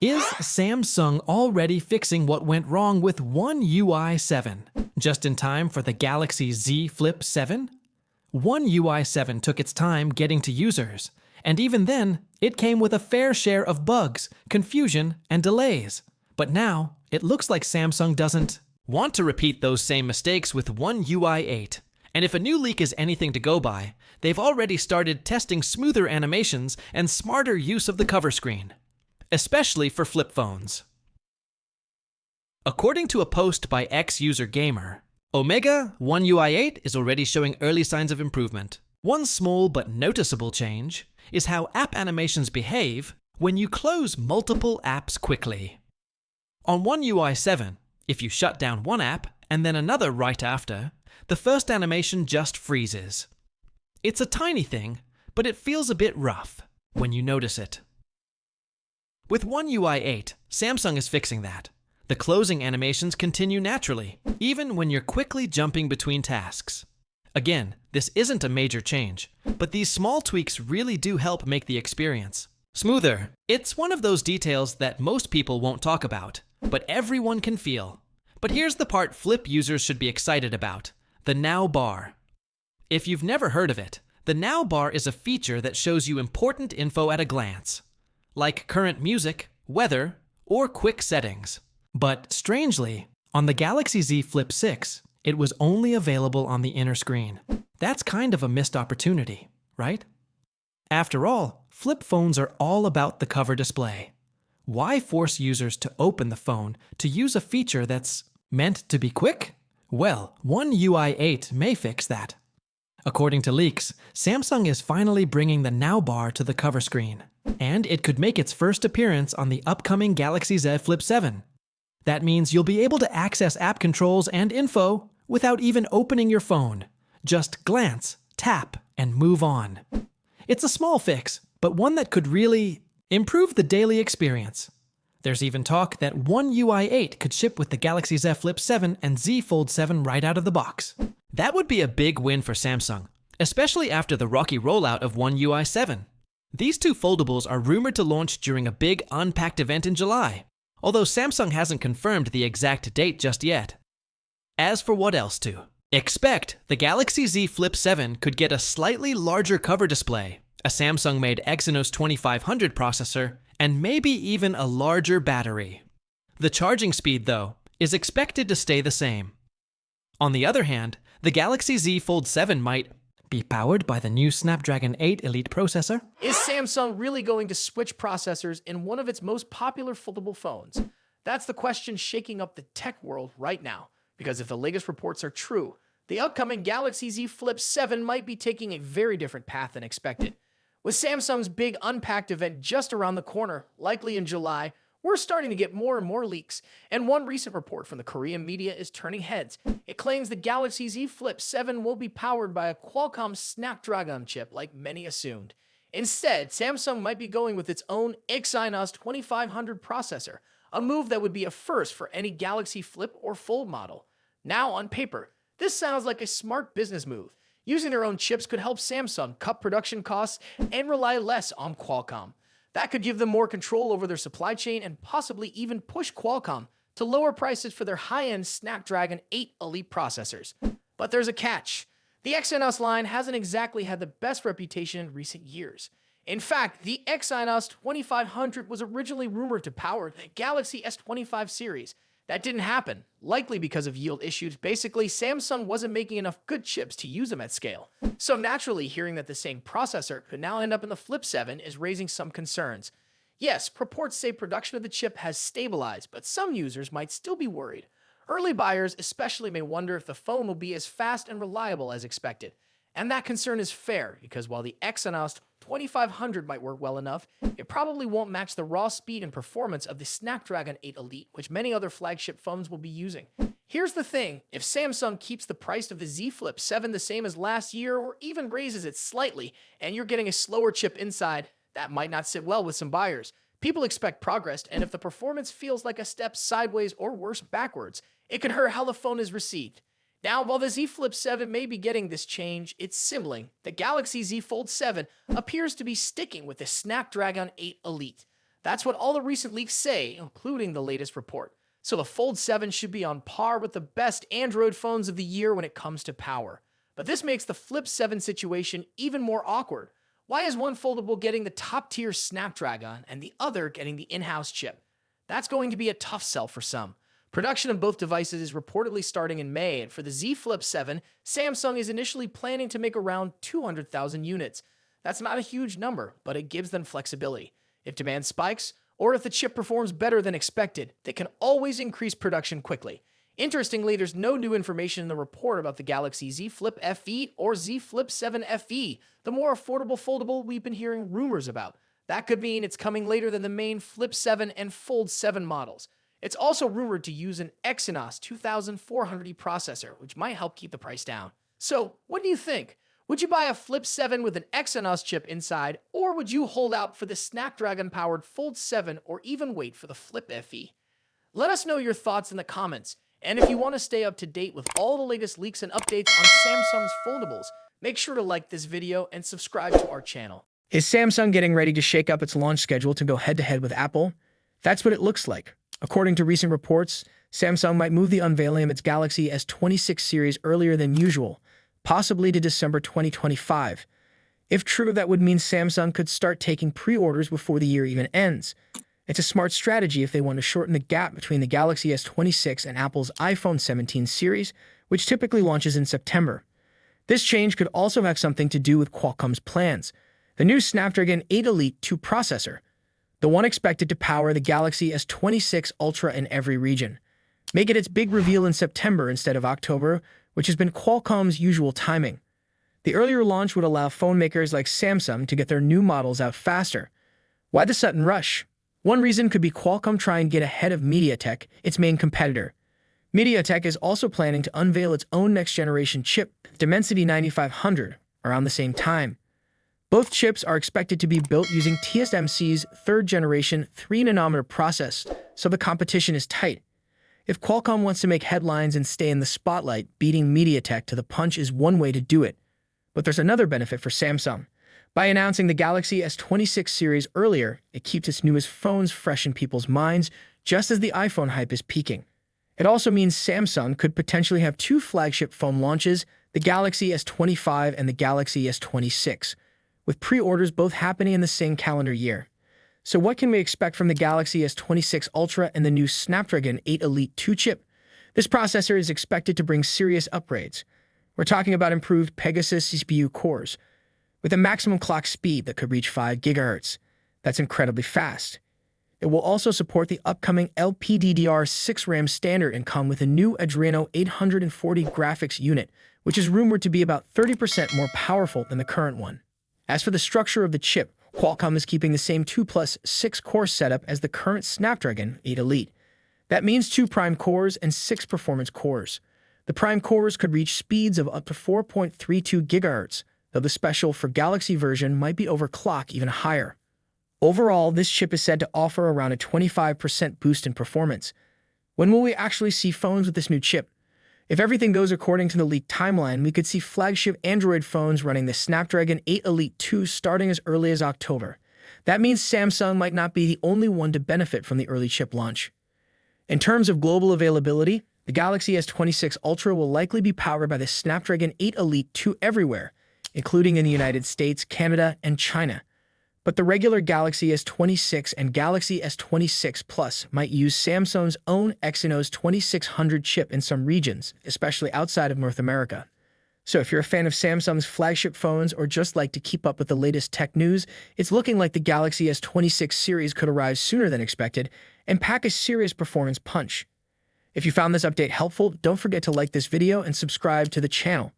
Is Samsung already fixing what went wrong with One UI 7, just in time for the Galaxy Z Flip 7? One UI 7 took its time getting to users, and even then, it came with a fair share of bugs, confusion, and delays. But now, it looks like Samsung doesn't want to repeat those same mistakes with One UI 8. And if a new leak is anything to go by, they've already started testing smoother animations and smarter use of the cover screen, especially for flip phones. According to a post by ex-user Gamer, Omega One UI 8 is already showing early signs of improvement. One small but noticeable change is how app animations behave when you close multiple apps quickly. On One UI 7, if you shut down one app and then another right after, the first animation just freezes. It's a tiny thing, but it feels a bit rough when you notice it. With One UI 8, Samsung is fixing that. The closing animations continue naturally, even when you're quickly jumping between tasks. Again, this isn't a major change, but these small tweaks really do help make the experience smoother. It's one of those details that most people won't talk about, but everyone can feel. But here's the part Flip users should be excited about: the Now bar. If you've never heard of it, the Now bar is a feature that shows you important info at a glance, like current music, weather, or quick settings. But strangely, on the Galaxy Z Flip 6, it was only available on the inner screen. That's kind of a missed opportunity, right? After all, flip phones are all about the cover display. Why force users to open the phone to use a feature that's meant to be quick? Well, One UI 8 may fix that. According to leaks, Samsung is finally bringing the Now bar to the cover screen, and it could make its first appearance on the upcoming Galaxy Z Flip 7. That means you'll be able to access app controls and info without even opening your phone. Just glance, tap, and move on. It's a small fix, but one that could really improve the daily experience. There's even talk that One UI 8 could ship with the Galaxy Z Flip 7 and Z Fold 7 right out of the box. That would be a big win for Samsung, especially after the rocky rollout of One UI 7. These two foldables are rumored to launch during a big Unpacked event in July, although Samsung hasn't confirmed the exact date just yet. As for what else to expect, the Galaxy Z Flip 7 could get a slightly larger cover display, a Samsung-made Exynos 2500 processor, and maybe even a larger battery. The charging speed, though, is expected to stay the same. On the other hand, the Galaxy Z Fold 7 might be powered by the new Snapdragon 8 Elite processor. Is Samsung really going to switch processors in one of its most popular foldable phones? That's the question shaking up the tech world right now, because if the latest reports are true, the upcoming Galaxy Z Flip 7 might be taking a very different path than expected. With Samsung's big Unpacked event just around the corner, likely in July, we're starting to get more and more leaks, and one recent report from the Korean media is turning heads. It claims the Galaxy Z Flip 7 will be powered by a Qualcomm Snapdragon chip like many assumed. Instead, Samsung might be going with its own Exynos 2500 processor, a move that would be a first for any Galaxy Flip or Fold model. Now, on paper, this sounds like a smart business move. Using their own chips could help Samsung cut production costs and rely less on Qualcomm. That could give them more control over their supply chain and possibly even push Qualcomm to lower prices for their high-end Snapdragon 8 Elite processors. But there's a catch. The Exynos line hasn't exactly had the best reputation in recent years. In fact, the Exynos 2500 was originally rumored to power the Galaxy S25 series. That didn't happen, likely because of yield issues. Basically, Samsung wasn't making enough good chips to use them at scale. So naturally, hearing that the same processor could now end up in the Flip 7 is raising some concerns. Yes, reports say production of the chip has stabilized, but some users might still be worried. Early buyers especially may wonder if the phone will be as fast and reliable as expected. And that concern is fair, because while the Exynos 2500 might work well enough, it probably won't match the raw speed and performance of the Snapdragon 8 Elite, which many other flagship phones will be using. Here's the thing, if Samsung keeps the price of the Z Flip 7 the same as last year, or even raises it slightly, and you're getting a slower chip inside, that might not sit well with some buyers. People expect progress, and if the performance feels like a step sideways or worse backwards, it could hurt how the phone is received. Now, while the Z Flip 7 may be getting this change, its sibling, the Galaxy Z Fold 7, appears to be sticking with the Snapdragon 8 Elite. That's what all the recent leaks say, including the latest report. So the Fold 7 should be on par with the best Android phones of the year when it comes to power. But this makes the Flip 7 situation even more awkward. Why is one foldable getting the top-tier Snapdragon and the other getting the in-house chip? That's going to be a tough sell for some. Production of both devices is reportedly starting in May, and for the Z Flip 7, Samsung is initially planning to make around 200,000 units. That's not a huge number, but it gives them flexibility. If demand spikes, or if the chip performs better than expected, they can always increase production quickly. Interestingly, there's no new information in the report about the Galaxy Z Flip FE or Z Flip 7 FE, the more affordable foldable we've been hearing rumors about. That could mean it's coming later than the main Flip 7 and Fold 7 models. It's also rumored to use an Exynos 2400E processor, which might help keep the price down. So, what do you think? Would you buy a Flip 7 with an Exynos chip inside, or would you hold out for the Snapdragon-powered Fold 7 or even wait for the Flip FE? Let us know your thoughts in the comments, and if you want to stay up to date with all the latest leaks and updates on Samsung's foldables, make sure to like this video and subscribe to our channel. Is Samsung getting ready to shake up its launch schedule to go head-to-head with Apple? That's what it looks like. According to recent reports, Samsung might move the unveiling of its Galaxy S26 series earlier than usual, possibly to December 2025. If true, that would mean Samsung could start taking pre-orders before the year even ends. It's a smart strategy if they want to shorten the gap between the Galaxy S26 and Apple's iPhone 17 series, which typically launches in September. This change could also have something to do with Qualcomm's plans. The new Snapdragon 8 Elite 2 processor, the one expected to power the Galaxy S26 Ultra in every region, make it its big reveal in September instead of October, which has been Qualcomm's usual timing. The earlier launch would allow phone makers like Samsung to get their new models out faster. Why the sudden rush? One reason could be Qualcomm trying to get ahead of MediaTek, its main competitor. MediaTek is also planning to unveil its own next-generation chip, the Dimensity 9500, around the same time. Both chips are expected to be built using TSMC's third-generation 3nm process, so the competition is tight. If Qualcomm wants to make headlines and stay in the spotlight, beating MediaTek to the punch is one way to do it. But there's another benefit for Samsung. By announcing the Galaxy S26 series earlier, it keeps its newest phones fresh in people's minds, just as the iPhone hype is peaking. It also means Samsung could potentially have two flagship phone launches, the Galaxy S25 and the Galaxy S26, with pre-orders both happening in the same calendar year. So what can we expect from the Galaxy S26 Ultra and the new Snapdragon 8 Elite 2 chip? This processor is expected to bring serious upgrades. We're talking about improved Pegasus CPU cores, with a maximum clock speed that could reach 5 GHz. That's incredibly fast. It will also support the upcoming LPDDR6 RAM standard and come with a new Adreno 840 graphics unit, which is rumored to be about 30% more powerful than the current one. As for the structure of the chip, Qualcomm is keeping the same 2+6 core setup as the current Snapdragon 8 Elite. That means 2 prime cores and 6 performance cores. The prime cores could reach speeds of up to 4.32 GHz, though the special for Galaxy version might be overclocked even higher. Overall, this chip is said to offer around a 25% boost in performance. When will we actually see phones with this new chip? If everything goes according to the leaked timeline, we could see flagship Android phones running the Snapdragon 8 Elite 2 starting as early as October. That means Samsung might not be the only one to benefit from the early chip launch. In terms of global availability, the Galaxy S26 Ultra will likely be powered by the Snapdragon 8 Elite 2 everywhere, including in the United States, Canada, and China. But the regular Galaxy S26 and Galaxy S26 Plus might use Samsung's own Exynos 2600 chip in some regions, especially outside of North America. So if you're a fan of Samsung's flagship phones or just like to keep up with the latest tech news, it's looking like the Galaxy S26 series could arrive sooner than expected and pack a serious performance punch. If you found this update helpful, don't forget to like this video and subscribe to the channel.